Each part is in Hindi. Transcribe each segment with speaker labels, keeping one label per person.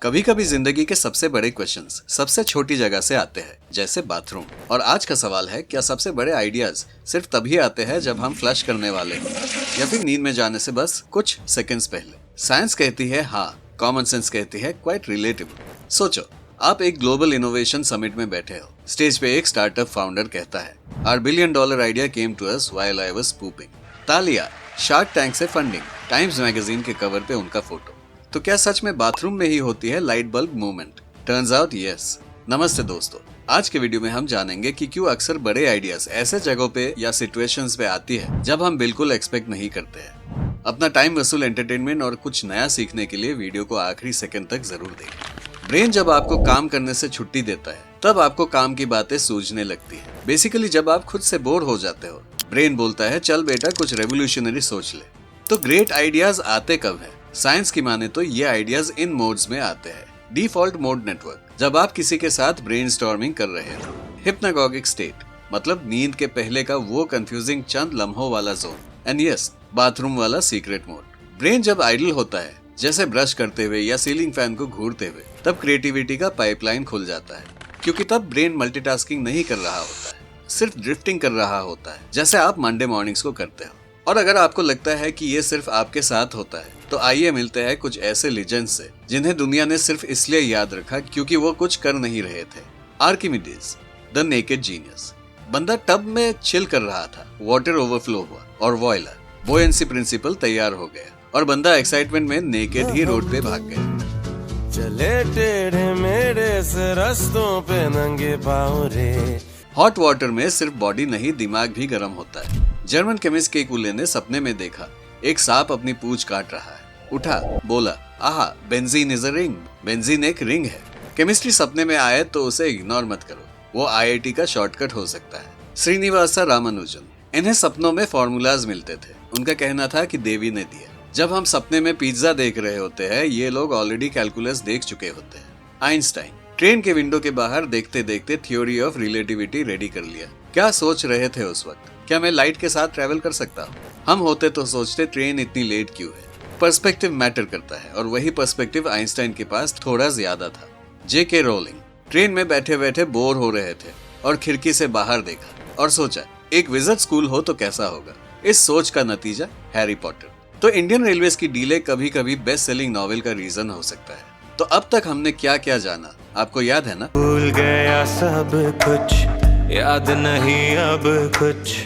Speaker 1: कभी कभी जिंदगी के सबसे बड़े क्वेश्चंस सबसे छोटी जगह से आते हैं, जैसे बाथरूम। और आज का सवाल है, क्या सबसे बड़े आइडियाज सिर्फ तभी आते हैं जब हम फ्लश करने वाले हों, या फिर नींद में जाने से बस कुछ सेकंड्स पहले? साइंस कहती है हाँ, कॉमन सेंस कहती है क्वाइट रिलेटेबल। सोचो, आप एक ग्लोबल इनोवेशन समिट में बैठे हो। स्टेज पे एक स्टार्टअप फाउंडर कहता है, our $1 billion idea came to us while I was pooping. तालियां, शार्क टैंक से फंडिंग, टाइम्स मैगजीन के कवर पे उनका फोटो। तो क्या सच में बाथरूम में ही होती है light bulb movement? Turns out yes. नमस्ते दोस्तों, आज के वीडियो में हम जानेंगे कि क्यों अक्सर बड़े आइडियाज ऐसे जगहों पे या सिचुएशंस पे आती है जब हम बिल्कुल एक्सपेक्ट नहीं करते हैं। अपना टाइम वसूल एंटरटेनमेंट और कुछ नया सीखने के लिए वीडियो को आखिरी सेकंड तक जरूर देखें। ब्रेन जब आपको काम करने से छुट्टी देता है, तब आपको काम की बातें सूझने लगती है। बेसिकली जब आप खुद से बोर हो जाते हो, ब्रेन बोलता है चल बेटा कुछ रेवोल्यूशनरी सोच ले। तो ग्रेट आइडियाज आते कब है? साइंस की माने तो ये आइडियाज इन मोड्स में आते हैं। डिफॉल्ट मोड नेटवर्क, जब आप किसी के साथ ब्रेनस्टॉर्मिंग कर रहे हो। हिप्नागॉगिक स्टेट, मतलब नींद के पहले का वो कंफ्यूजिंग चंद लम्हों वाला जोन। एंड यस, बाथरूम वाला सीक्रेट मोड। ब्रेन जब आइडल होता है, जैसे ब्रश करते हुए या सीलिंग फैन को घूरते हुए, तब क्रिएटिविटी का पाइपलाइन खुल जाता है, क्योंकि तब ब्रेन मल्टीटास्किंग नहीं कर रहा होता है, सिर्फ ड्रिफ्टिंग कर रहा होता है, जैसे आप मंडे मॉर्निंग्स को करते हो। और अगर आपको लगता है कि ये सिर्फ आपके साथ होता है, तो आइए मिलते हैं कुछ ऐसे लीजेंड्स से जिन्हें दुनिया ने सिर्फ इसलिए याद रखा क्योंकि वो कुछ कर नहीं रहे थे। Archimedes, the naked genius. बंदा टब में चिल कर रहा था, वाटर ओवरफ्लो हुआ और वॉयलर बोयेंसी प्रिंसिपल तैयार हो गया और बंदा एक्साइटमेंट में नेकेड ही रोड पे भाग गया।
Speaker 2: चले टेढ़े मेढ़े से रस्तों पे नंगे पाँव रे।
Speaker 1: हॉट वाटर में सिर्फ बॉडी नहीं, दिमाग भी गर्म होता है। जर्मन केमिस्ट केकुले ने सपने में देखा एक सांप अपनी पूंछ काट रहा है। उठा, बोला आहा, benzene is a ring. Benzene एक रिंग है। केमिस्ट्री सपने में आए तो उसे इग्नोर मत करो, वो IIT का शॉर्टकट हो सकता है। श्रीनिवासा रामानुजन, इन्हें सपनों में फॉर्मूलाज मिलते थे। उनका कहना था कि देवी ने दिया। जब हम सपने में पिज्जा देख रहे होते हैं, ये लोग ऑलरेडी कैलकुलस देख चुके होते हैं। आइंस्टाइन, ट्रेन के विंडो के बाहर देखते देखते थ्योरी ऑफ रिलेटिविटी रेडी कर लिया। क्या सोच रहे थे उस वक्त? क्या मैं लाइट के साथ ट्रैवल कर सकता हूँ? हम होते तो सोचते ट्रेन इतनी लेट क्यों है। पर्सपेक्टिव मैटर करता है, और वही पर्सपेक्टिव आइंस्टाइन के पास थोड़ा ज्यादा था। J.K. रोलिंग, ट्रेन में बैठे बैठे बोर हो रहे थे और खिड़की से बाहर देखा और सोचा एक विजिट स्कूल हो तो कैसा होगा। इस सोच का नतीजा हैरी पॉटर। तो इंडियन रेलवेज की डीले कभी कभी बेस्ट सेलिंग नॉवेल का रीजन हो सकता है। तो अब तक हमने क्या क्या जाना, आपको याद है ना?
Speaker 2: भूल गया सब कुछ, याद नहीं अब कुछ।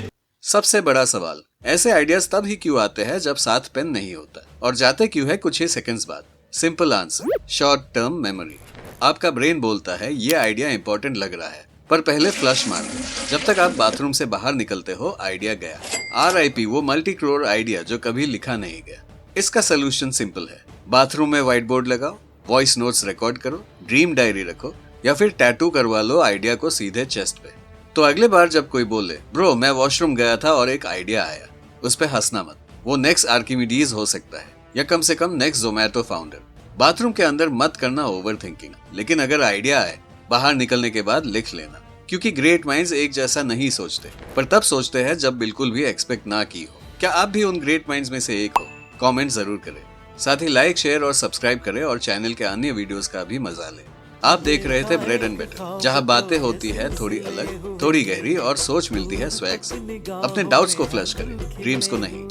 Speaker 1: सबसे बड़ा सवाल, ऐसे आइडियाज तब ही क्यों आते हैं जब साथ पेन नहीं होता, और जाते क्यों है कुछ ही सेकंड्स बाद? Simple answer, short term memory. आपका ब्रेन बोलता है ये आइडिया इंपॉर्टेंट लग रहा है, पर पहले फ्लश मार दो। जब तक आप बाथरूम से बाहर निकलते हो, आइडिया गया। RIP वो मल्टी करोड़ आइडिया जो कभी लिखा नहीं गया। इसका सोल्यूशन सिंपल है, बाथरूम में व्हाइट बोर्ड लगाओ, वॉइस नोट्स रिकॉर्ड करो, ड्रीम डायरी रखो, या फिर टैटू करवा लो आइडिया को सीधे चेस्ट पे। तो अगले बार जब कोई बोले ब्रो मैं वॉशरूम गया था और एक आइडिया आया, उस पे हंसना मत। वो नेक्स्ट आर्किमिडीज हो सकता है, या कम से कम नेक्स्ट जोमैटो फाउंडर। बाथरूम के अंदर मत करना ओवर थिंकिंग, लेकिन अगर आइडिया आए, बाहर निकलने के बाद लिख लेना, क्योंकि ग्रेट माइंड्स एक जैसा नहीं सोचते, पर तब सोचते हैं जब बिल्कुल भी एक्सपेक्ट ना की हो। क्या आप भी उन ग्रेट माइंड्स में से एक हो? कमेंट जरूर करें। साथ ही लाइक, शेयर और सब्सक्राइब करें और चैनल के अन्य वीडियोस का भी मजा लें। आप देख रहे थे ब्रेड एंड बटर, जहां बातें होती है थोड़ी अलग, थोड़ी गहरी और सोच मिलती है स्वैग से। अपने डाउट्स को फ्लश करें, ड्रीम्स को नहीं।